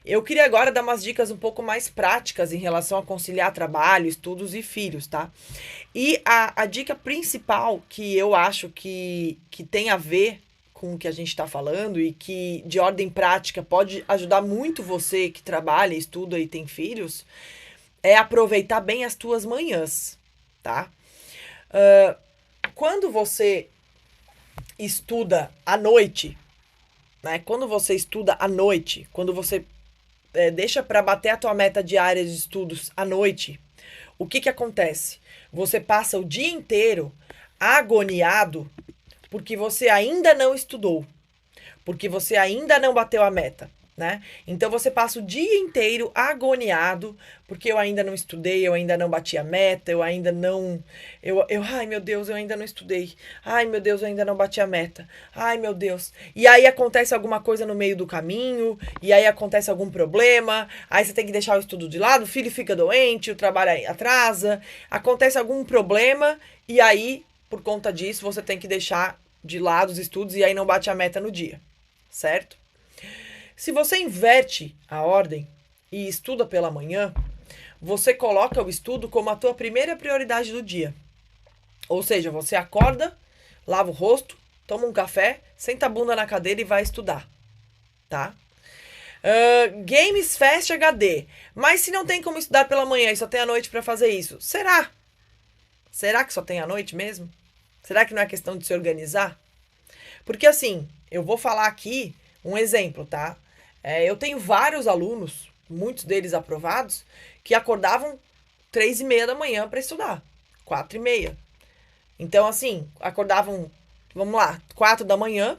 Eu queria agora dar umas dicas um pouco mais práticas em relação a conciliar trabalho, estudos e filhos, tá? E a dica principal que eu acho que tem a ver com o que a gente está falando e que de ordem prática pode ajudar muito você que trabalha, estuda e tem filhos, é aproveitar bem as tuas manhãs, tá? Quando você estuda à noite, né? Quando você estuda à noite, quando você deixa para bater a tua meta diária de estudos à noite, o que que acontece? Você passa o dia inteiro agoniado porque você ainda não estudou, porque você ainda não bateu a meta, né? Então você passa o dia inteiro agoniado, porque eu ainda não estudei, eu ainda não bati a meta, eu ainda não. Ai meu Deus, eu ainda não estudei. Ai meu Deus, eu ainda não bati a meta. Ai meu Deus. E aí acontece alguma coisa no meio do caminho, e aí acontece algum problema, aí você tem que deixar o estudo de lado, o filho fica doente, o trabalho atrasa, acontece algum problema, e aí, por conta disso, você tem que deixar de lado os estudos e aí não bate a meta no dia, certo? Se você inverte a ordem e estuda pela manhã, você coloca o estudo como a tua primeira prioridade do dia. Ou seja, você acorda, lava o rosto, toma um café, senta a bunda na cadeira e vai estudar, tá? Games Fast HD. Mas se não tem como estudar pela manhã e só tem a noite para fazer isso, será? Será que só tem a noite mesmo? Será que não é questão de se organizar? Porque assim, eu vou falar aqui um exemplo, tá? Eu tenho vários alunos, muitos deles aprovados, que acordavam 3:30 da manhã para estudar, 4:30. Então, assim, acordavam, vamos lá, 4 da manhã,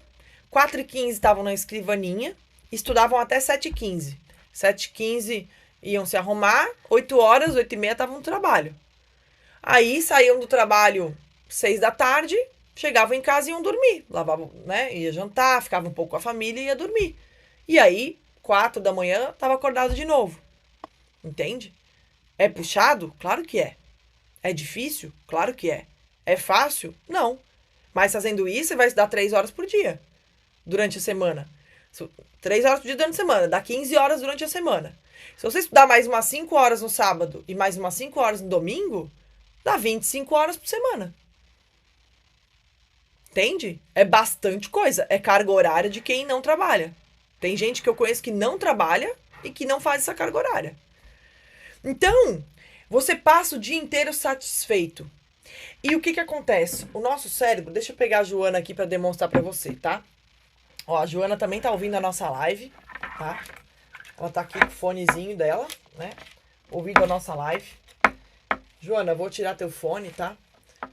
4:15 estavam na escrivaninha, estudavam até 7:15. 7:15 iam se arrumar, 8 horas, 8:30 estavam no trabalho. Aí saíam do trabalho 6 da tarde, chegavam em casa e iam dormir. Lavavam, né? Ia jantar, ficava um pouco com a família e ia dormir. E aí, 4 da manhã, estava acordado de novo. Entende? É puxado? Claro que é. É difícil? Claro que é. É fácil? Não. Mas fazendo isso, você vai estudar 3 horas por dia durante a semana. 3 horas por dia durante a semana, dá 15 horas durante a semana. Se você estudar mais umas 5 horas no sábado e mais umas 5 horas no domingo, dá 25 horas por semana. Entende? É bastante coisa. É carga horária de quem não trabalha. Tem gente que eu conheço que não trabalha e que não faz essa carga horária. Então, você passa o dia inteiro satisfeito. E o que que acontece? O nosso cérebro, deixa eu pegar a Joana aqui para demonstrar para você, tá? Ó, a Joana também tá ouvindo a nossa live, tá? Ela tá aqui com o fonezinho dela, né? Ouvindo a nossa live. Joana, eu vou tirar teu fone, tá?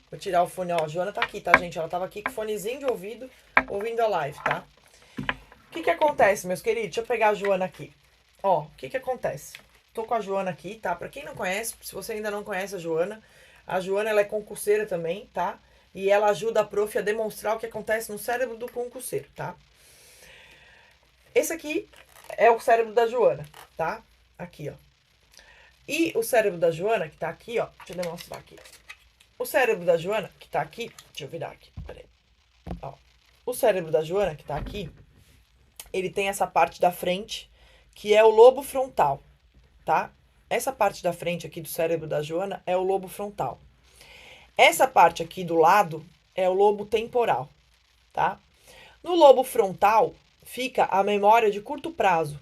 Vou tirar o fone, ó. A Joana tá aqui, tá, gente? Ela tava aqui com o fonezinho de ouvido, ouvindo a live, tá? O que que acontece, meus queridos? Deixa eu pegar a Joana aqui. Ó, o que que acontece? Tô com a Joana aqui, tá? Pra quem não conhece, se você ainda não conhece a Joana, ela é concurseira também, tá? E ela ajuda a prof a demonstrar o que acontece no cérebro do concurseiro, tá? Esse aqui é o cérebro da Joana, tá? Aqui, ó. E o cérebro da Joana, que tá aqui, ó. Deixa eu demonstrar aqui. O cérebro da Joana, que tá aqui. Deixa eu virar aqui. Peraí. Ó. O cérebro da Joana, que tá aqui, ele tem essa parte da frente, que é o lobo frontal, tá? Essa parte da frente aqui do cérebro da Joana é o lobo frontal. Essa parte aqui do lado é o lobo temporal, tá? No lobo frontal fica a memória de curto prazo.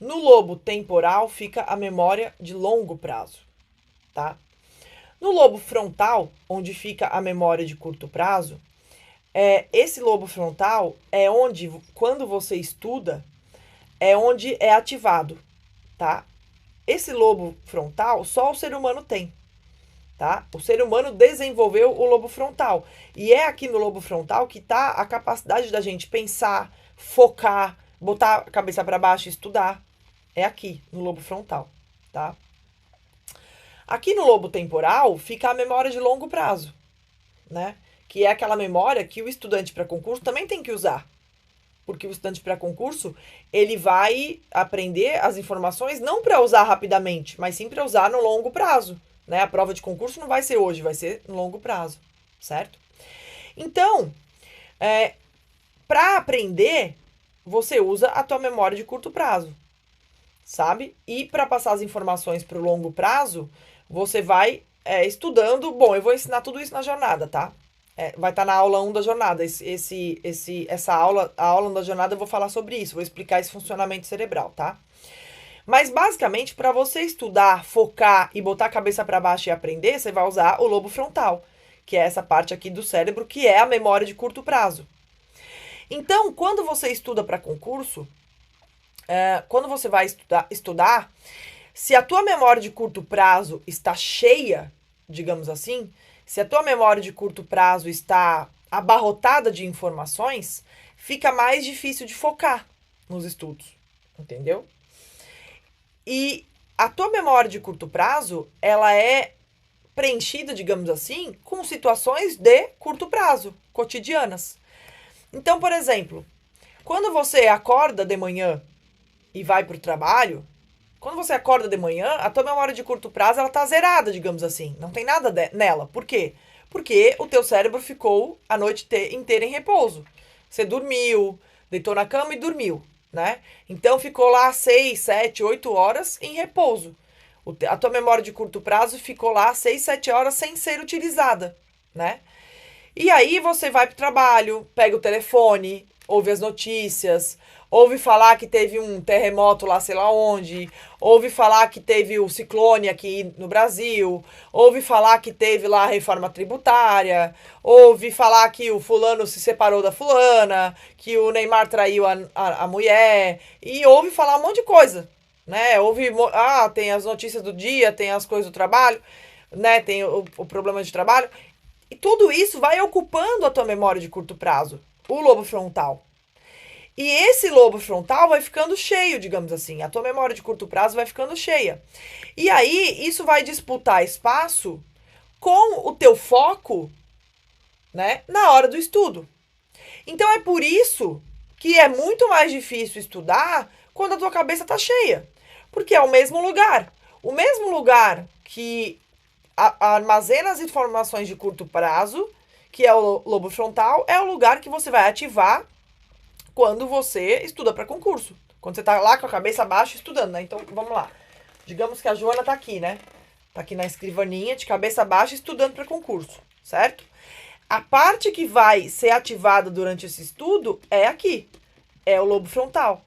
No lobo temporal fica a memória de longo prazo, tá? No lobo frontal, onde fica a memória de curto prazo, esse lobo frontal é onde, quando você estuda, é onde é ativado, tá? Esse lobo frontal só o ser humano tem, tá? O ser humano desenvolveu o lobo frontal. E é aqui no lobo frontal que tá a capacidade da gente pensar, focar, botar a cabeça para baixo e estudar. É aqui, no lobo frontal, tá? Aqui no lobo temporal fica a memória de longo prazo, né? Que é aquela memória que o estudante para concurso também tem que usar. Porque o estudante para concurso, ele vai aprender as informações não para usar rapidamente, mas sim para usar no longo prazo, né? A prova de concurso não vai ser hoje, vai ser no longo prazo, certo? Então, para aprender, você usa a tua memória de curto prazo, sabe? E para passar as informações para o longo prazo, você vai estudando. Bom, eu vou ensinar tudo isso na jornada, tá? Vai estar na aula 1 da jornada. Essa aula, a aula 1 da jornada, eu vou falar sobre isso, vou explicar esse funcionamento cerebral, tá? Mas basicamente, para você estudar, focar e botar a cabeça para baixo e aprender, você vai usar o lobo frontal, que é essa parte aqui do cérebro, que é a memória de curto prazo. Então, quando você estuda para concurso, quando você vai estudar, se a tua memória de curto prazo está cheia, digamos assim, se a tua memória de curto prazo está abarrotada de informações, fica mais difícil de focar nos estudos, entendeu? E a tua memória de curto prazo, ela é preenchida, digamos assim, com situações de curto prazo, cotidianas. Então, por exemplo, quando você acorda de manhã e vai para o trabalho, quando você acorda de manhã, a tua memória de curto prazo, ela tá zerada, digamos assim. Não tem nada nela. Por quê? Porque o teu cérebro ficou a noite inteira em repouso. Você dormiu, deitou na cama e dormiu, né? Então ficou lá 6, 7, 8 horas em repouso. A tua memória de curto prazo ficou lá 6, 7 horas sem ser utilizada, né? E aí você vai pro trabalho, pega o telefone, ouve as notícias, ouve falar que teve um terremoto lá sei lá onde, ouve falar que teve o ciclone aqui no Brasil, ouve falar que teve lá a reforma tributária, ouve falar que o fulano se separou da fulana, que o Neymar traiu a mulher, e ouve falar um monte de coisa, né? Tem as notícias do dia, tem as coisas do trabalho, né? Tem o problema de trabalho. E tudo isso vai ocupando a tua memória de curto prazo, o lobo frontal. E esse lobo frontal vai ficando cheio, digamos assim. A tua memória de curto prazo vai ficando cheia. E aí, isso vai disputar espaço com o teu foco, né, na hora do estudo. Então, é por isso que é muito mais difícil estudar quando a tua cabeça tá cheia. Porque é o mesmo lugar. O mesmo lugar que armazena as informações de curto prazo, que é o lobo frontal, é o lugar que você vai ativar quando você estuda para concurso. Quando você tá lá com a cabeça baixa estudando, né? Então, vamos lá. Digamos que a Joana tá aqui, né? Tá aqui na escrivaninha, de cabeça baixa, estudando para concurso, certo? A parte que vai ser ativada durante esse estudo é aqui. É o lobo frontal.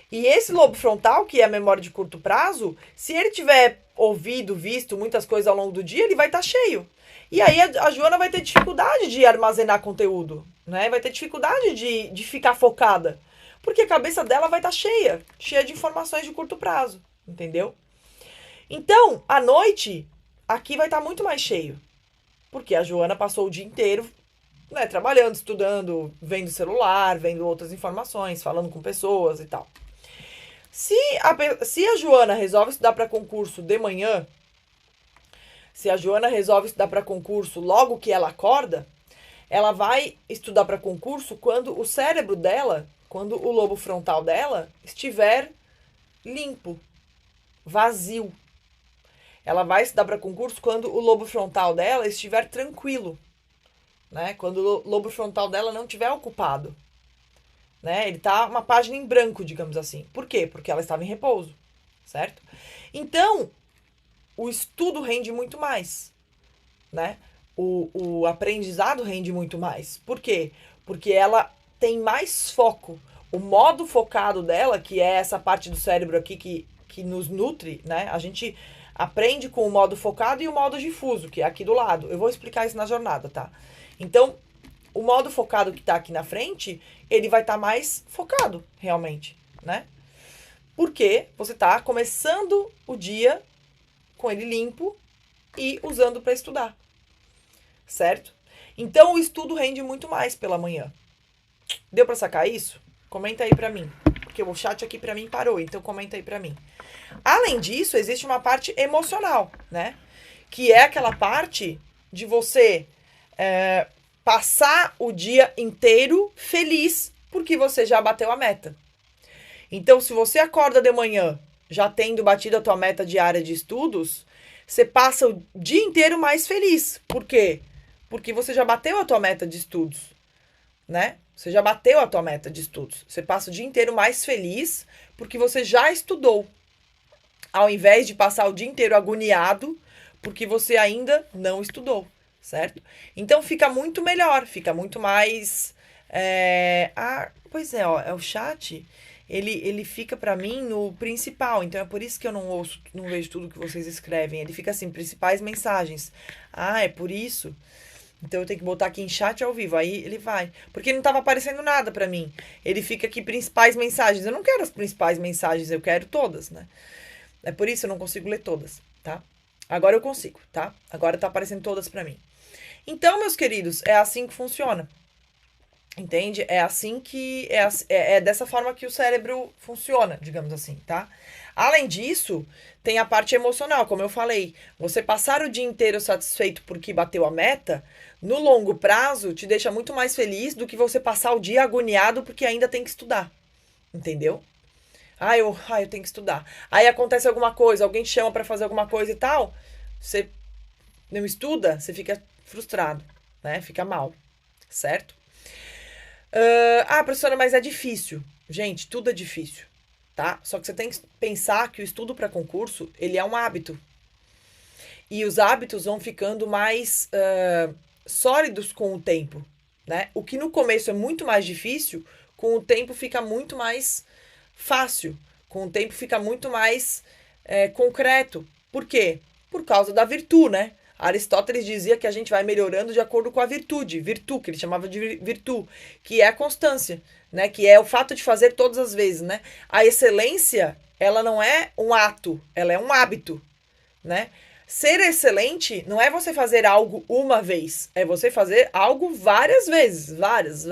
E esse lobo frontal, que é a memória de curto prazo, se ele tiver ouvido, visto muitas coisas ao longo do dia, ele vai estar cheio. E aí a Joana vai ter dificuldade de armazenar conteúdo, né? Vai ter dificuldade de ficar focada. Porque a cabeça dela vai estar cheia de informações de curto prazo, entendeu? Então, à noite, aqui vai estar muito mais cheio. Porque a Joana passou o dia inteiro, né, trabalhando, estudando, vendo celular, vendo outras informações, falando com pessoas e tal. Se a Joana resolve estudar para concurso de manhã, se a Joana resolve estudar para concurso logo que ela acorda, ela vai estudar para concurso quando o cérebro dela, quando o lobo frontal dela estiver limpo, vazio. Ela vai estudar para concurso quando o lobo frontal dela estiver tranquilo, né? Quando o lobo frontal dela não estiver ocupado. Né? Ele tá uma página em branco, digamos assim. Por quê? Porque ela estava em repouso, certo? Então, o estudo rende muito mais, né? O aprendizado rende muito mais. Por quê? Porque ela tem mais foco. O modo focado dela, que é essa parte do cérebro aqui que nos nutre, né? A gente aprende com o modo focado e o modo difuso, que é aqui do lado. Eu vou explicar isso na jornada, tá? Então, o modo focado que tá aqui na frente, ele vai estar mais focado, realmente, né? Porque você tá começando o dia com ele limpo e usando para estudar, certo? Então, o estudo rende muito mais pela manhã. Deu para sacar isso? Comenta aí para mim, porque o chat aqui para mim parou, então comenta aí para mim. Além disso, existe uma parte emocional, né? Que é aquela parte de você passar o dia inteiro feliz porque você já bateu a meta. Então, se você acorda de manhã já tendo batido a tua meta diária de estudos, você passa o dia inteiro mais feliz. Por quê? Porque você já bateu a tua meta de estudos, né? Você já bateu a tua meta de estudos. Você passa o dia inteiro mais feliz porque você já estudou, ao invés de passar o dia inteiro agoniado porque você ainda não estudou, certo? Então fica muito melhor, fica muito mais... pois é, ó, é o chat, ele fica pra mim no principal, então é por isso que eu não vejo tudo que vocês escrevem, ele fica assim, principais mensagens. Ah, é por isso? Então eu tenho que botar aqui em chat ao vivo, aí ele vai. Porque não tava aparecendo nada pra mim. Ele fica aqui principais mensagens. Eu não quero as principais mensagens, eu quero todas, né? É por isso que eu não consigo ler todas, tá? Agora eu consigo, tá? Agora tá aparecendo todas pra mim. Então, meus queridos, é assim que funciona. Entende? É assim que... É dessa forma que o cérebro funciona, digamos assim, tá? Além disso, tem a parte emocional, como eu falei. Você passar o dia inteiro satisfeito porque bateu a meta, no longo prazo, te deixa muito mais feliz do que você passar o dia agoniado porque ainda tem que estudar. Entendeu? Eu tenho que estudar. Aí acontece alguma coisa, alguém te chama pra fazer alguma coisa e tal, você não estuda, você fica frustrado, né? Fica mal, certo? Professora, mas é difícil. Gente, tudo é difícil, tá? Só que você tem que pensar que o estudo para concurso, ele é um hábito. E os hábitos vão ficando mais sólidos com o tempo, né? O que no começo é muito mais difícil, com o tempo fica muito mais fácil. Com o tempo fica muito mais concreto. Por quê? Por causa da virtude, né? Aristóteles dizia que a gente vai melhorando de acordo com a virtude, que ele chamava de virtude, que é a constância, né? Que é o fato de fazer todas as vezes, né? A excelência, ela não é um ato, ela é um hábito, né? Ser excelente não é você fazer algo uma vez, é você fazer algo várias vezes, várias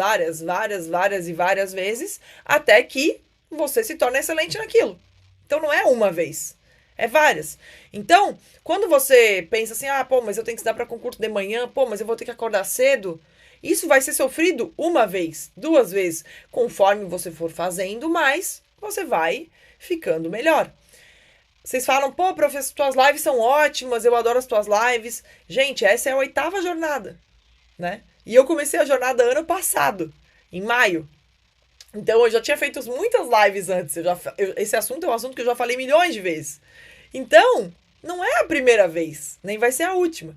e várias vezes, até que você se torne excelente naquilo. Então não é uma vez. É várias. Então, quando você pensa assim, mas eu tenho que estudar para concurso de manhã, mas eu vou ter que acordar cedo, isso vai ser sofrido uma vez, duas vezes. Conforme você for fazendo mais, você vai ficando melhor. Vocês falam, professor, tuas lives são ótimas, eu adoro as tuas lives. Gente, essa é a 8ª jornada, né? E eu comecei a jornada ano passado, em maio. Então, eu já tinha feito muitas lives antes. Esse assunto é um assunto que eu já falei milhões de vezes. Então, não é a primeira vez, nem vai ser a última.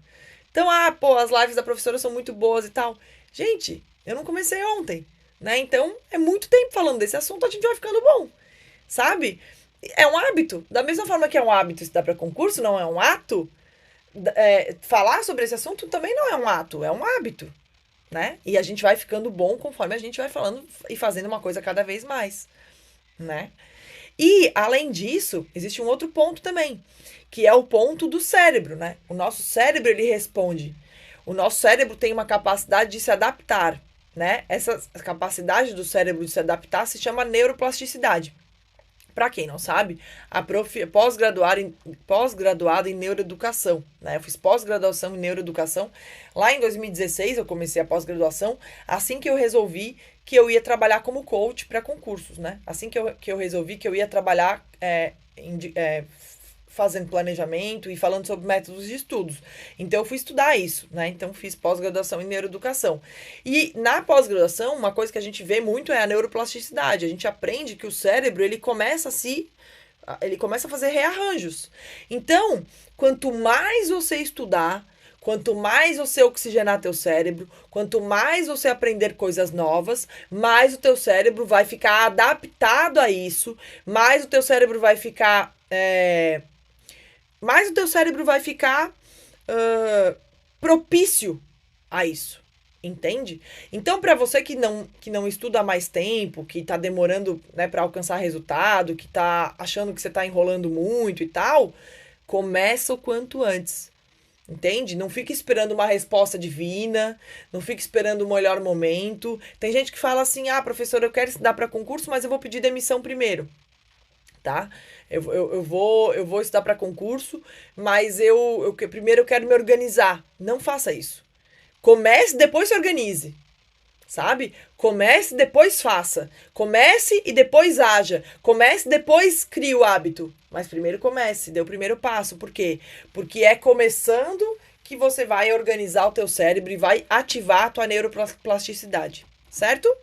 Então, as lives da professora são muito boas e tal. Gente, eu não comecei ontem, né? Então, é muito tempo falando desse assunto, a gente vai ficando bom, sabe? É um hábito. Da mesma forma que é um hábito estudar para concurso, não é um ato, falar sobre esse assunto também não é um ato, é um hábito, né? E a gente vai ficando bom conforme a gente vai falando e fazendo uma coisa cada vez mais, né? E, além disso, existe um outro ponto também, que é o ponto do cérebro, né? O nosso cérebro, ele responde. O nosso cérebro tem uma capacidade de se adaptar, né? Essa capacidade do cérebro de se adaptar se chama neuroplasticidade. Para quem não sabe, a prof é pós-graduada em neuroeducação, né? Eu fiz pós-graduação em neuroeducação. Lá em 2016 eu comecei a pós-graduação, assim que eu resolvi que eu ia trabalhar como coach para concursos, né? Assim que eu resolvi que eu ia trabalhar fazendo planejamento e falando sobre métodos de estudos. Então, eu fui estudar isso, né? Então, fiz pós-graduação em neuroeducação. E na pós-graduação, uma coisa que a gente vê muito é a neuroplasticidade. A gente aprende que o cérebro, ele começa a fazer rearranjos. Então, quanto mais você estudar, quanto mais você oxigenar teu cérebro, quanto mais você aprender coisas novas, mais o teu cérebro vai ficar adaptado a isso, mais o teu cérebro vai ficar... propício a isso, entende? Então, para você que não estuda há mais tempo, que tá demorando, né, para alcançar resultado, que tá achando que você tá enrolando muito e tal, começa o quanto antes, entende? Não fica esperando uma resposta divina, não fica esperando o melhor momento. Tem gente que fala assim, professor, eu quero estudar para concurso, mas eu vou pedir demissão primeiro, tá? Eu vou estudar para concurso, mas primeiro eu quero me organizar. Não faça isso. Comece, depois se organize, sabe? Comece, depois faça. Comece e depois haja. Comece, depois crie o hábito. Mas primeiro comece, dê o primeiro passo. Por quê? Porque é começando que você vai organizar o teu cérebro e vai ativar a tua neuroplasticidade, certo?